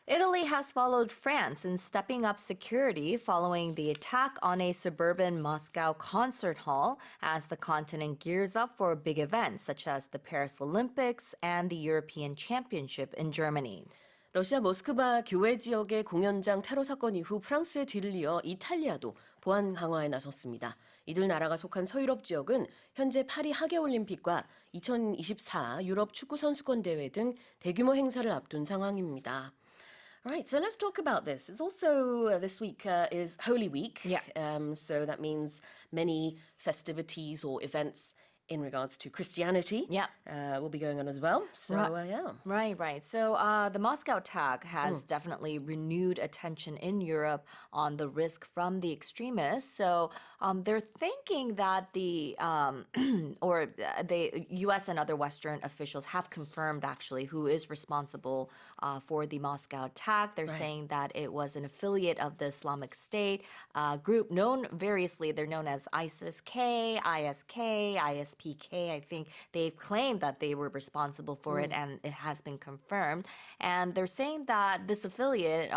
Italy has followed France in stepping up security following the attack on a suburban Moscow concert hall as the continent gears up for big events such as the Paris Olympics and the European Championship in Germany. 러시아 모스크바 교외 지역의 공연장 테러 사건 이후 프랑스의 뒤를 이어 이탈리아도 보안 강화에 나섰습니다. 이들 나라가 속한 서유럽 지역은 현재 파리 하계올림픽과 2024 유럽축구선수권대회 등 대규모 행사를 앞둔 상황입니다. Right, so let's talk about this. It's also this week is Holy Week. Yeah. So that means many festivities or events in regards to Christianity will be going on as well. So, yeah. Right. So the Moscow attack has definitely renewed attention in Europe on the risk from the extremists. So they're thinking that the U.S. and other Western officials have confirmed actually who is responsible for the Moscow attack. They're saying that it was an affiliate of the Islamic State group known variously. They're known as ISIS-K, ISK, ISPK. I think they've claimed that they were responsible for it, and it has been confirmed. And they're saying that this affiliate,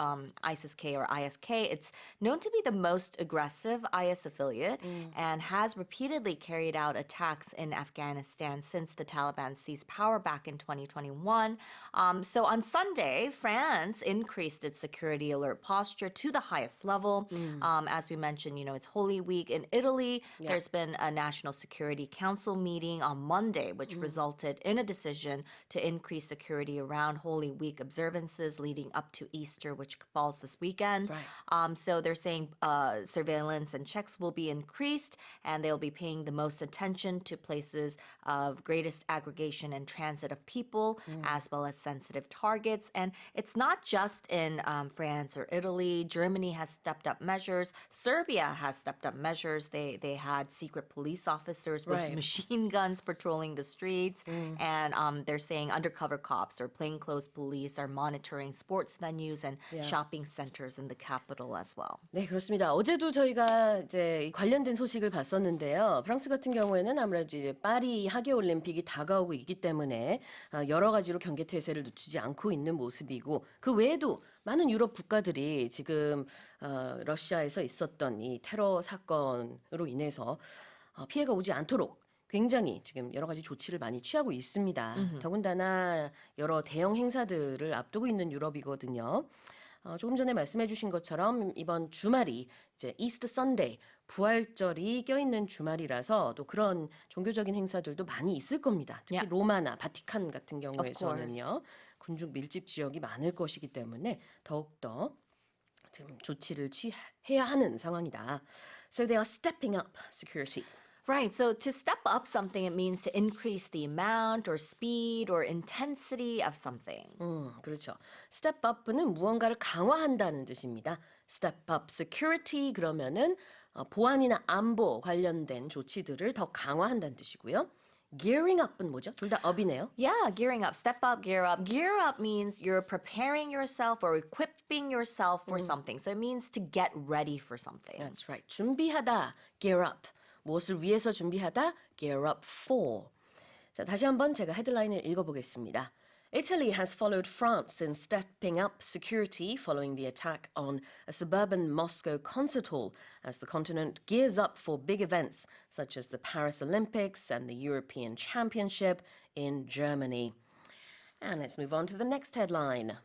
ISIS-K or ISK, it's known to be the most aggressive IS affiliate and has repeatedly carried out attacks in Afghanistan since the Taliban seized power back in 2021. So on Sunday, France increased its security alert posture to the highest level. As we mentioned, it's Holy Week in Italy. There's been a National Security Council meeting on Monday, which resulted in a decision to increase security around Holy Week observances leading up to Easter, which falls this weekend. So they're saying surveillance and checks will be increased, and they'll be paying the most attention to places of greatest aggregation and transit of people, as well as sensitive targets. And it's not just in France or Italy. Germany has stepped up measures. Serbia has stepped up measures. They had secret police officers with machine guns patrolling the streets. And they're saying undercover cops or plainclothes police are monitoring sports venues and shopping centers in the capital as well. 네, 그렇습니다. 어제도 저희가 이제 관련된 소식을 봤었는데요. 프랑스 같은 경우에는 아무래도 이제 파리 하계올림픽이 다가오고 있기 때문에 여러 가지로 경계태세를 늦추지 않고 있는 모습이고, 그 외에도 많은 유럽 국가들이 지금 러시아에서 있었던 이 테러 사건으로 인해서 피해가 오지 않도록 굉장히 지금 여러 가지 조치를 많이 취하고 있습니다. 더군다나 여러 대형 행사들을 앞두고 있는 유럽이거든요. 조금 전에 말씀해 주신 것처럼 이번 주말이 이제 이스터 선데이, 부활절이 껴있는 주말이라서 또 그런 종교적인 행사들도 많이 있을 겁니다. 특히 로마나 바티칸 같은 경우에서는요. 군중 밀집 지역이 많을 것이기 때문에 더욱더 지금 조치를 취해야 하는 상황이다. So they are stepping up security. Right. So to step up something, it means to increase the amount or speed or intensity of something. 그렇죠. Step up는 무언가를 강화한다는 뜻입니다. Step up security 그러면은 보안이나 안보 관련된 조치들을 더 강화한다는 뜻이고요. Gearing up은 뭐죠? 둘 다 up이네요. Yeah, gearing up, step up, gear up. Gear up means you're preparing yourself or equipping yourself for something. So it means to get ready for something. That's right. 준비하다, gear up. 무엇을 위해서 준비하다, gear up for. 자, 다시 한번 제가 헤드라인을 읽어보겠습니다. Italy has followed France in stepping up security following the attack on a suburban Moscow concert hall as the continent gears up for big events such as the Paris Olympics and the European Championship in Germany. And let's move on to the next headline.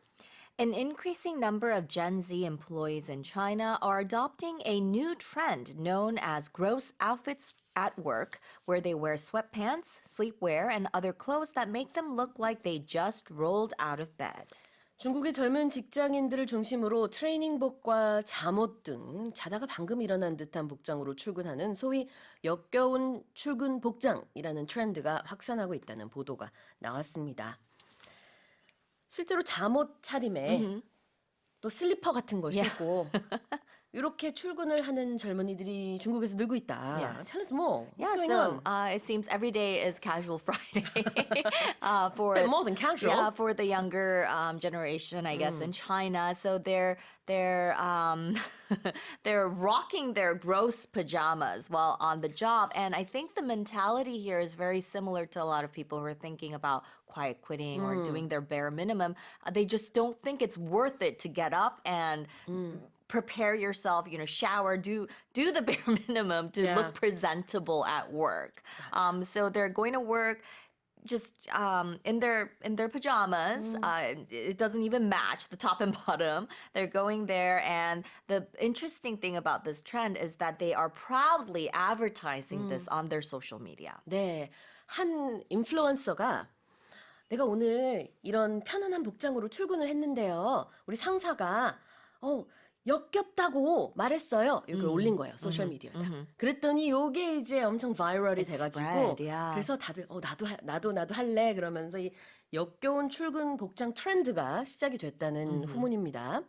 An increasing number of Gen Z employees in China are adopting a new trend known as gross outfits at work, where they wear sweatpants, sleepwear, and other clothes that make them look like they just rolled out of bed. 중국의 젊은 직장인들을 중심으로 트레이닝복과 잠옷 등 자다가 방금 일어난 듯한 복장으로 출근하는 소위 역겨운 출근 복장이라는 트렌드가 확산하고 있다는 보도가 나왔습니다. 실제로 잠옷 차림에 또 슬리퍼 같은 걸 신고 이렇게 출근을 하는 젊은이들이 중국에서 늘고 있다. Yes. Tell us more. What's Yeah, going so on? it seems every day is casual Friday for Bit more than casual. Yeah, for the younger generation, I guess, in China. So they're they're rocking their gross pajamas while on the job, and I think the mentality here is very similar to a lot of people who are thinking about quiet quitting or doing their bare minimum. They just don't think it's worth it to get up and prepare yourself, shower, do the bare minimum to look presentable at work. So they're going to work just in their pajamas. It doesn't even match the top and bottom. They're going there, and the interesting thing about this trend is that they are proudly advertising this on their social media. 네, 한 인플루언서가 내가 오늘 이런 편안한 복장으로 출근을 했는데요. 우리 상사가 역겹다고 말했어요. 이걸 올린 거예요. 소셜미디어에다. 그랬더니 요게 이제 엄청 바이럴이 돼가지고 spread, yeah. 그래서 다들 나도 할래 그러면서 이 역겨운 출근 복장 트렌드가 시작이 됐다는 후문입니다.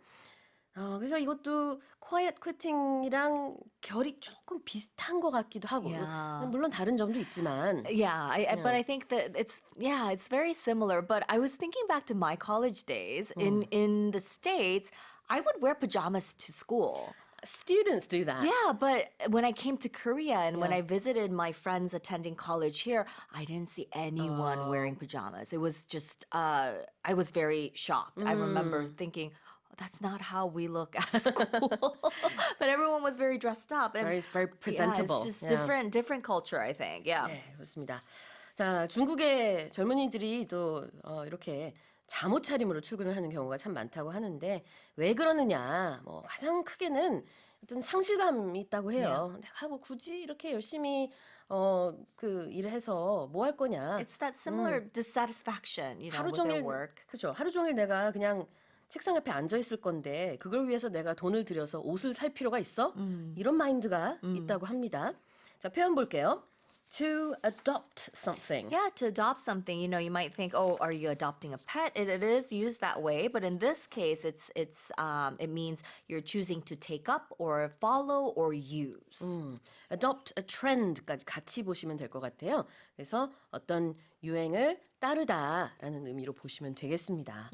그래서 이것도 quiet quitting이랑 결이 조금 비슷한 것 같기도 하고 Yeah. 물론 다른 점도 있지만 Yeah, but I think that it's very similar. But I was thinking back to my college days in the States. I would wear pajamas to school. students do that. Yeah, but when I came to Korea and when I visited my friends attending college here, I didn't see anyone wearing pajamas. It was just, I was very shocked. I remember thinking, that's not how we look at school. But everyone was very dressed up. And Very presentable. Yeah, it's just Yeah. different culture, I think. Yeah. 네, 그렇습니다. 자, 중국의 젊은이들이 또 이렇게 잠옷 차림으로 출근을 하는 경우가 참 많다고 하는데 왜 그러느냐? 뭐 가장 크게는 어떤 상실감이 있다고 해요. 내가 뭐 굳이 이렇게 열심히 그 일을 해서 뭐 할 거냐? It's that similar dissatisfaction, 하루 with their 종일 work. 그죠? 하루 종일 내가 그냥 책상 옆에 앉아 있을 건데 그걸 위해서 내가 돈을 들여서 옷을 살 필요가 있어? 이런 마인드가 있다고 합니다. 자, 표현 볼게요. To adopt something. Yeah, to adopt something, you might think, oh, are you adopting a pet? It is used that way, but in this case, it means you're choosing to take up or follow or use. adopt a trend까지 같이 보시면 될 것 같아요. 그래서 어떤 유행을 따르다라는 의미로 보시면 되겠습니다.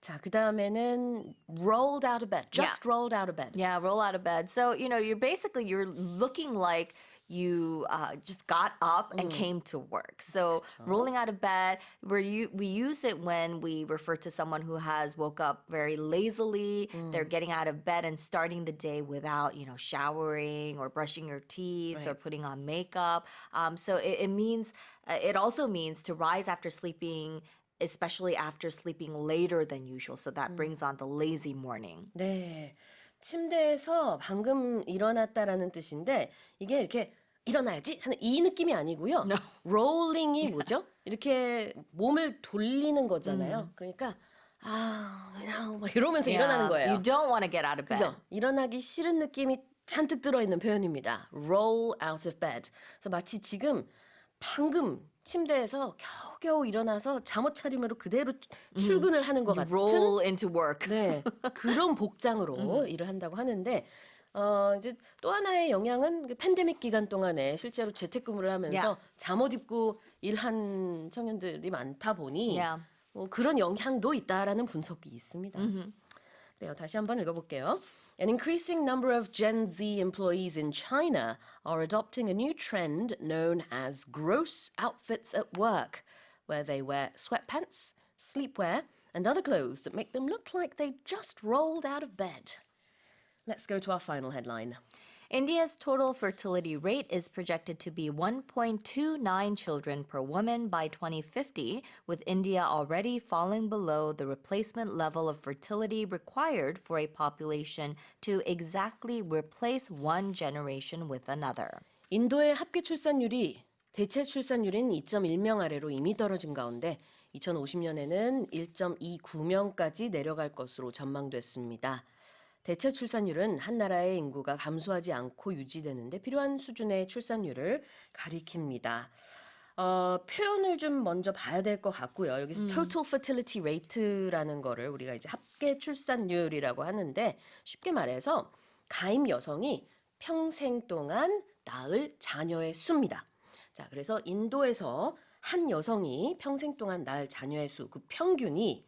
자, 그 다음에는 rolled out of bed. Just rolled out of bed. Yeah, roll out of bed. So, you're looking like you just got up and came to work. So rolling out of bed, we use it when we refer to someone who has woke up very lazily. They're getting out of bed and starting the day without, showering or brushing your teeth or putting on makeup. So it also means to rise after sleeping, especially after sleeping later than usual. So that brings on the lazy morning. 네. 침대에서 방금 일어났다라는 뜻인데 이게 이렇게 일어나야지 하는 이 느낌이 아니고요. 롤링이 뭐죠? 이렇게 몸을 돌리는 거잖아요. 그러니까 그냥 막 이러면서 일어나는 거예요. You don't want to get out of bed. 그죠? 일어나기 싫은 느낌이 잔뜩 들어있는 표현입니다. Roll out of bed. 그래서 마치 지금 방금 침대에서 겨우겨우 일어나서 잠옷 차림으로 그대로 출근을 하는 것 같은 Roll into work. 네, 그런 복장으로 일을 한다고 하는데 이제 또 하나의 영향은 그 팬데믹 기간 동안에 실제로 재택근무를 하면서 잠옷 입고 일한 청년들이 많다 보니 뭐 그런 영향도 있다라는 분석이 있습니다. 그래요. 다시 한번 읽어볼게요. An increasing number of Gen Z employees in China are adopting a new trend known as gross outfits at work, where they wear sweatpants, sleepwear, and other clothes that make them look like they just rolled out of bed. Let's go to our final headline. India's total fertility rate is projected to be 1.29 children per woman by 2050, with India already falling below the replacement level of fertility required for a population to exactly replace one generation with another. 인도의 합계 출산율이 대체 출산율인 2.1명 아래로 이미 떨어진 가운데 2050년에는 1.29명까지 내려갈 것으로 전망됐습니다. 대체 출산율은 한 나라의 인구가 감소하지 않고 유지되는데 필요한 수준의 출산율을 가리킵니다. 표현을 좀 먼저 봐야 될 것 같고요. 여기서 total fertility rate라는 거를 우리가 이제 합계 출산율이라고 하는데 쉽게 말해서 가임 여성이 평생 동안 낳을 자녀의 수입니다. 자, 그래서 인도에서 한 여성이 평생 동안 낳을 자녀의 수, 그 평균이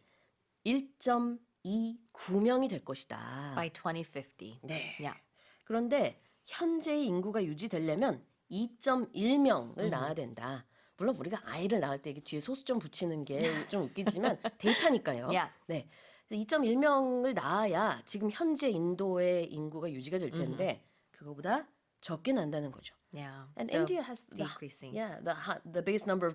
1.29명이 될 것이다. By 2050. 네. Yeah. 그런데 현재의 인구가 유지되려면 2.1명을 낳아야 된다. 물론 우리가 아이를 낳을 때 이게 뒤에 소수점 붙이는 게 좀 웃기지만 데이터니까요. Yeah. 네. 2.1명을 낳아야 지금 현재 인도의 인구가 유지가 될 텐데 그거보다 적게 난다는 거죠. Yeah. And So India has decreasing. the biggest number of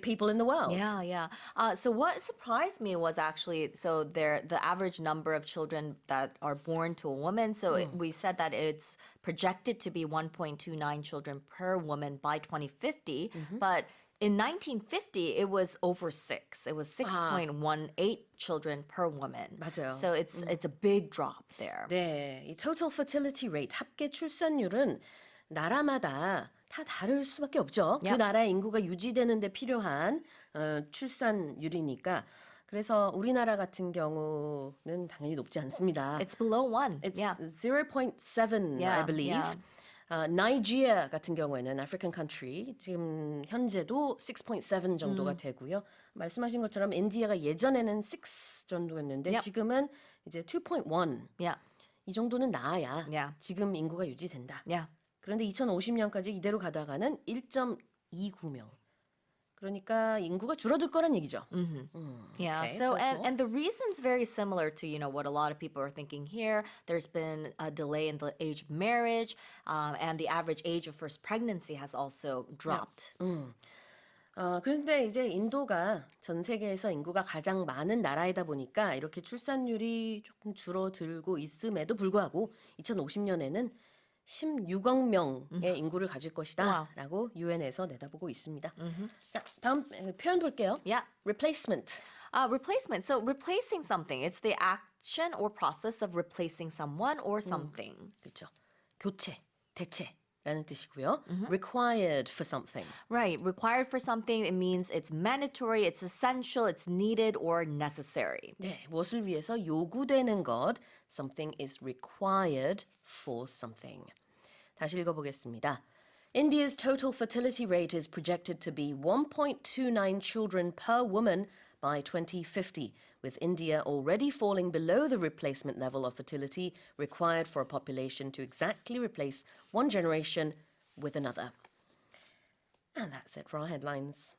people in the world. Yeah, yeah. So what surprised me was actually the average number of children that are born to a woman. So we said that it's projected to be 1.29 children per woman by 2050, but in 1950 it was over 6. It was 6.18 children per woman. 맞아요. So it's a big drop there. 네, 이 total fertility rate 합계 출산율은 나라마다 다 다를 수밖에 없죠. 그 Yep. 나라의 인구가 유지되는 데 필요한 출산율이니까. 그래서 우리나라 같은 경우는 당연히 높지 않습니다. It's below 1. It's yeah. 0.7, I Yeah, believe. yeah. 나이지리아 같은 경우에는 African country 지금 현재도 6.7 정도가 되고요. 말씀하신 것처럼 인디아가 예전에는 6 정도였는데 Yep. 지금은 이제 2.1 Yeah. 이 정도는 나아야 Yeah. 지금 인구가 유지된다. Yeah. 그런데 2050년까지 이대로 가다가는 1.29명. 그러니까 인구가 줄어들 거란 얘기죠. Yeah. Okay, so it's small. and the reason's very similar to what a lot of people are thinking here. There's been a delay in the age of marriage, and the average age of first pregnancy has also dropped. 그런데 이제 인도가 전 세계에서 인구가 가장 많은 나라이다 보니까 이렇게 출산율이 조금 줄어들고 있음에도 불구하고 2050년에는 16억 명의 인구를 가질 것이다 라고 유엔에서 내다보고 있습니다. 자, 다음 표현 볼게요. Yeah. replacement. Replacement. So replacing something. It's the action or process of replacing someone or something. 그렇죠. 교체, 대체라는 뜻이고요. required for something. Right. Required for something. It means it's mandatory, it's essential, it's needed or necessary. 네, 무엇을 위해서 요구되는 것. Something is required for something. 다시 읽어보겠습니다. India's total fertility rate is projected to be 1.29 children per woman by 2050, with India already falling below the replacement level of fertility required for a population to exactly replace one generation with another. And that's it for our headlines.